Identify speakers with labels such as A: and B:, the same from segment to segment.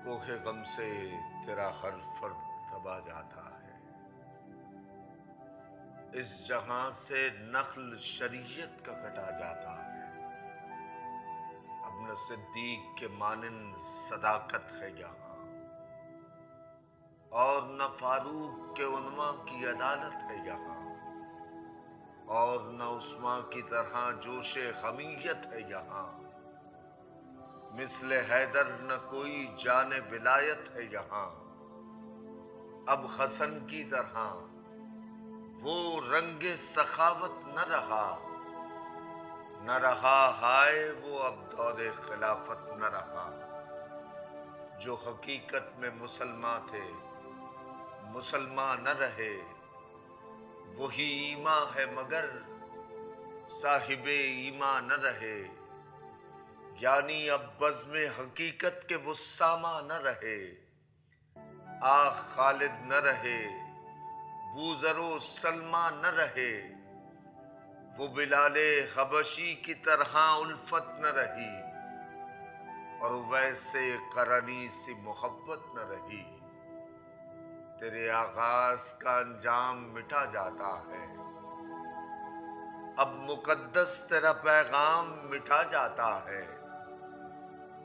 A: کوہ غم سے تیرا ہر فرد دبا جاتا ہے، اس جہاں سے نخل شریعت کا کٹا جاتا ہے۔ اب نہ صدیق کے مانند صداقت ہے یہاں، اور نہ فاروق کے عنواں کی عدالت ہے یہاں، اور نہ عثمان کی طرح جوش حمیت ہے یہاں۔ مثل حیدر نہ کوئی جان ولایت ہے یہاں، اب حسن کی طرح وہ رنگ سخاوت نہ رہا ہائے وہ اب دور خلافت نہ رہا۔ جو حقیقت میں مسلمان تھے مسلمان نہ رہے، وہی ایمان ہے مگر صاحب ایمان نہ رہے۔ یعنی اب بزم حقیقت کے وہ ساما نہ رہے، آہ خالد نہ رہے، بوذر و سلمہ نہ رہے، وہ بلال حبشی کی طرح الفت نہ رہی، اور ویسے قرنی سی محبت نہ رہی۔ تیرے آغاز کا انجام مٹا جاتا ہے، اب مقدس تیرا پیغام مٹا جاتا ہے۔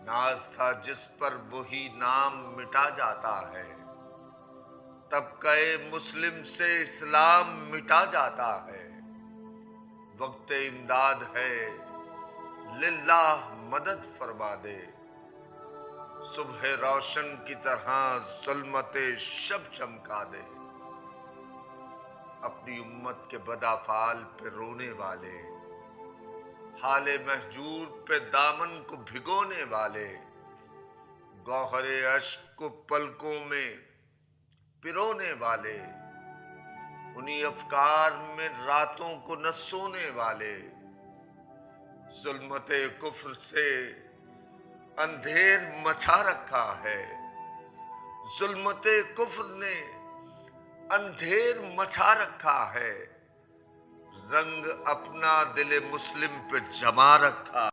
A: ناز تھا جس پر وہی نام مٹا جاتا ہے، طبقہ مسلم سے اسلام مٹا جاتا ہے۔ وقت امداد ہے للہ مدد فرما دے، صبح روشن کی طرح ظلمت شب چمکا دے۔ اپنی امت کے بدافعال پہ رونے والے، حال مہجور پہ دامن کو بھگونے والے، گوہر اشک کو پلکوں میں پرونے والے، انہی افکار میں راتوں کو نہ سونے والے، ظلمت کفر سے اندھیر مچا رکھا ہے، ظلمت کفر نے اندھیر مچا رکھا ہے، رنگ اپنا دل مسلم پہ جما رکھا